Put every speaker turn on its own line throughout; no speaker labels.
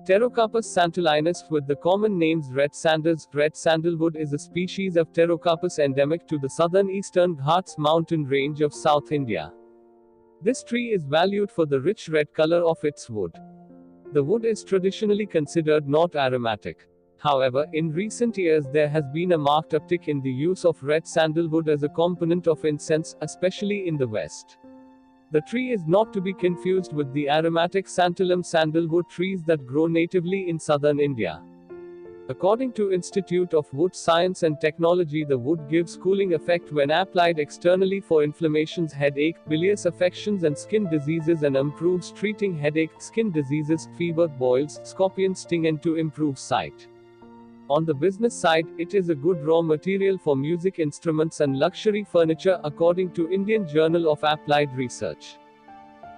Pterocarpus santallinus, with the common names red sanders, red sandalwood, is a species of Pterocarpus endemic to the southern eastern Ghats mountain range of South India. This tree is valued for the rich red color of its wood. The wood is traditionally considered not aromatic. However, in recent years there has been a marked uptick in the use of red sandalwood as a component of incense, especially in the West. The tree is not to be confused with the aromatic Santalum sandalwood trees that grow natively in southern India. According to Institute of Wood Science and Technology, the wood gives cooling effect when applied externally for inflammations, headache, bilious affections and skin diseases, and improves treating headache, skin diseases, fever, boils, scorpion sting, and to improve sight. On the business side, it is a good raw material for music instruments and luxury furniture, according to Indian Journal of Applied Research.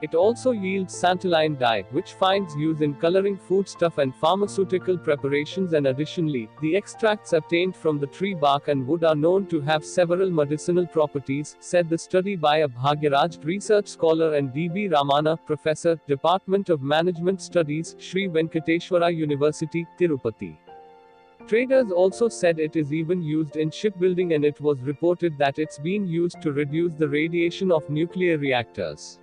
It also yields santalline dye, which finds use in coloring foodstuff and pharmaceutical preparations, and additionally, the extracts obtained from the tree bark and wood are known to have several medicinal properties, said the study by a Bhagyaraj research scholar and D.B. Ramana, Professor, Department of Management Studies, Sri Venkateshwara University, Tirupati. Traders also said it is even used in shipbuilding, and it was reported that it's been used to reduce the radiation of nuclear reactors.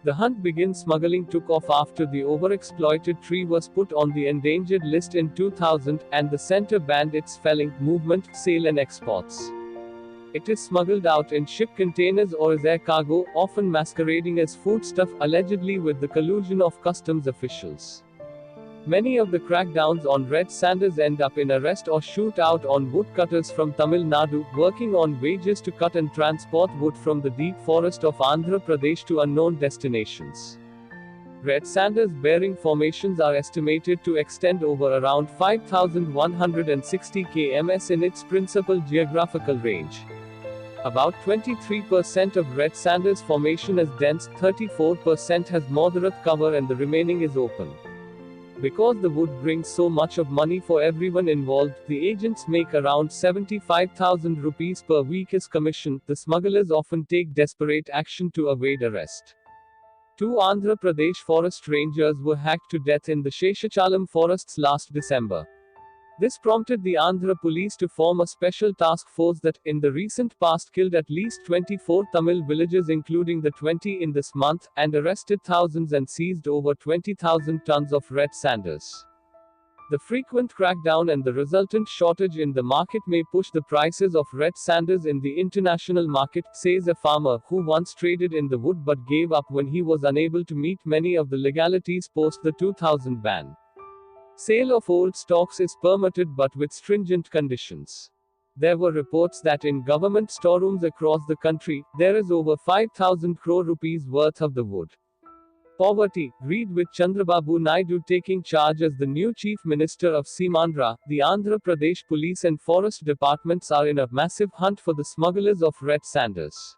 The hunt begin smuggling took off after the overexploited tree was put on the endangered list in 2000, and the center banned its felling, movement, sale and exports. It is smuggled out in ship containers or as air cargo, often masquerading as foodstuff, allegedly with the collusion of customs officials. Many of the crackdowns on red sanders end up in arrest or shoot out on woodcutters from Tamil Nadu, working on wages to cut and transport wood from the deep forest of Andhra Pradesh to unknown destinations. Red sanders bearing formations are estimated to extend over around 5,160 km in its principal geographical range. About 23% of red sanders formation is dense, 34% has moderate cover, and the remaining is open. Because the wood brings so much of money for everyone involved, the agents make around 75,000 rupees per week as commission. The smugglers often take desperate action to evade arrest. 2 Andhra Pradesh forest rangers were hacked to death in the Sheshachalam forests last December. This prompted the Andhra police to form a special task force that, in the recent past, killed at least 24 Tamil villagers, including the 20 in this month, and arrested thousands and seized over 20,000 tons of red sanders. The frequent crackdown and the resultant shortage in the market may push the prices of red sanders in the international market, says a farmer who once traded in the wood but gave up when he was unable to meet many of the legalities post the 2000 ban. Sale of old stocks is permitted but with stringent conditions. There were reports that in government storerooms across the country, there is over 5,000 crore rupees worth of the wood. Poverty. Read with Chandrababu Naidu taking charge as the new Chief Minister of Simandra. The Andhra Pradesh Police and Forest Departments are in a massive hunt for the smugglers of red sanders.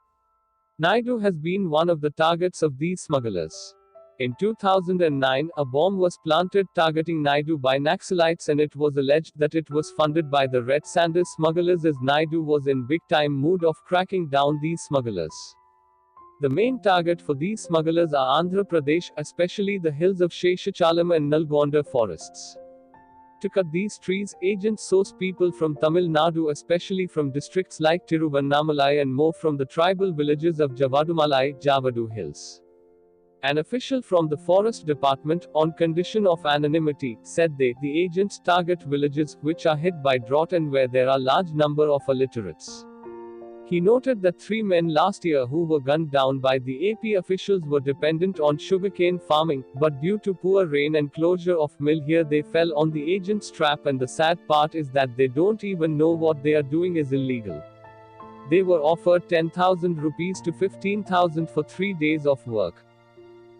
Naidu has been one of the targets of these smugglers. In 2009, a bomb was planted targeting Naidu by Naxalites, and it was alleged that it was funded by the red sanders smugglers, as Naidu was in big-time mood of cracking down these smugglers. The main target for these smugglers are Andhra Pradesh, especially the hills of Sheshachalam and Nalgonda forests. To cut these trees, agents source people from Tamil Nadu, especially from districts like Tiruvannamalai, and more from the tribal villages of Javadumalai, Javadu Hills. An official from the Forest Department, on condition of anonymity, said the agents target villages which are hit by drought and where there are large number of illiterates. He noted that 3 men last year who were gunned down by the AP officials were dependent on sugarcane farming, but due to poor rain and closure of mill here they fell on the agent's trap, and the sad part is that they don't even know what they are doing is illegal. They were offered 10,000 rupees to 15,000 for 3 days of work.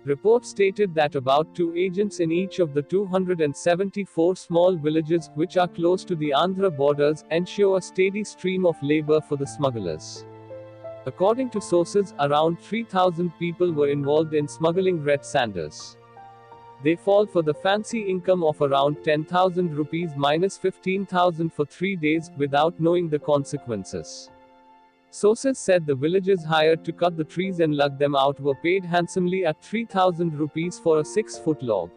Reports stated that about 2 agents in each of the 274 small villages, which are close to the Andhra borders, ensure a steady stream of labor for the smugglers. According to sources, around 3,000 people were involved in smuggling red sanders. They fall for the fancy income of around 10,000 rupees minus 15,000 for 3 days, without knowing the consequences. Sources said the villagers hired to cut the trees and lug them out were paid handsomely at 3,000 rupees for a 6-foot log.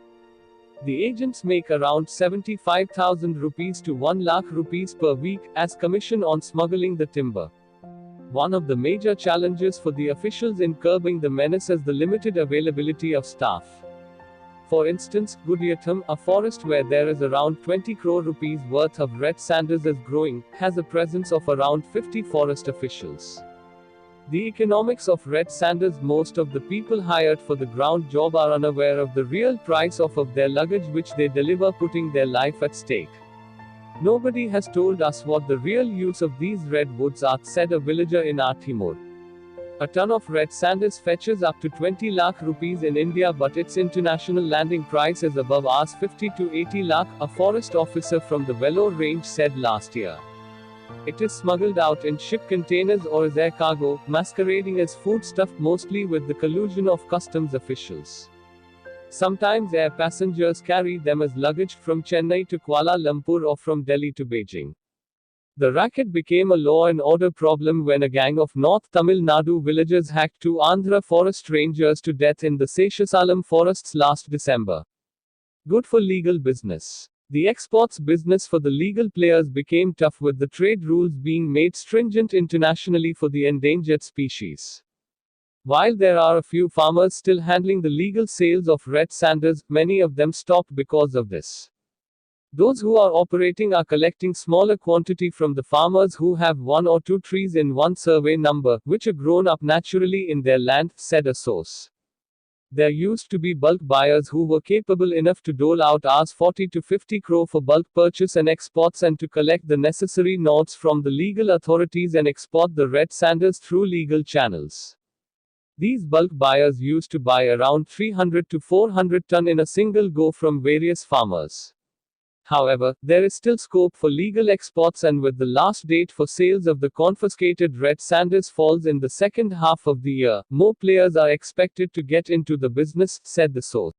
The agents make around 75,000 rupees to 1 lakh rupees per week as commission on smuggling the timber. One of the major challenges for the officials in curbing the menace is the limited availability of staff. For instance, Gudiyatham, a forest where there is around 20 crore rupees worth of red sandals is growing, has a presence of around 50 forest officials. The economics of red sandals: most of the people hired for the ground job are unaware of the real price of their luggage which they deliver, putting their life at stake. Nobody has told us what the real use of these red woods are, said a villager in Artimore. A ton of red sandals fetches up to 20 lakh rupees in India, but its international landing price is above Rs 50 to 80 lakh, a forest officer from the Vellore range said last year. It is smuggled out in ship containers or as air cargo, masquerading as foodstuff, mostly with the collusion of customs officials. Sometimes air passengers carry them as luggage from Chennai to Kuala Lumpur or from Delhi to Beijing. The racket became a law and order problem when a gang of North Tamil Nadu villagers hacked two Andhra forest rangers to death in the Seshasalam forests last December. Good for legal business. The exports business for the legal players became tough, with the trade rules being made stringent internationally for the endangered species. While there are a few farmers still handling the legal sales of red sandals, many of them stopped because of this. Those who are operating are collecting smaller quantity from the farmers who have one or two trees in one survey number, which are grown up naturally in their land, said a source. There used to be bulk buyers who were capable enough to dole out Rs 40 to 50 crore for bulk purchase and exports, and to collect the necessary nods from the legal authorities and export the red sandals through legal channels. These bulk buyers used to buy around 300 to 400 ton in a single go from various farmers. However, there is still scope for legal exports, and with the last date for sales of the confiscated red sandals falls in the second half of the year, more players are expected to get into the business, said the source.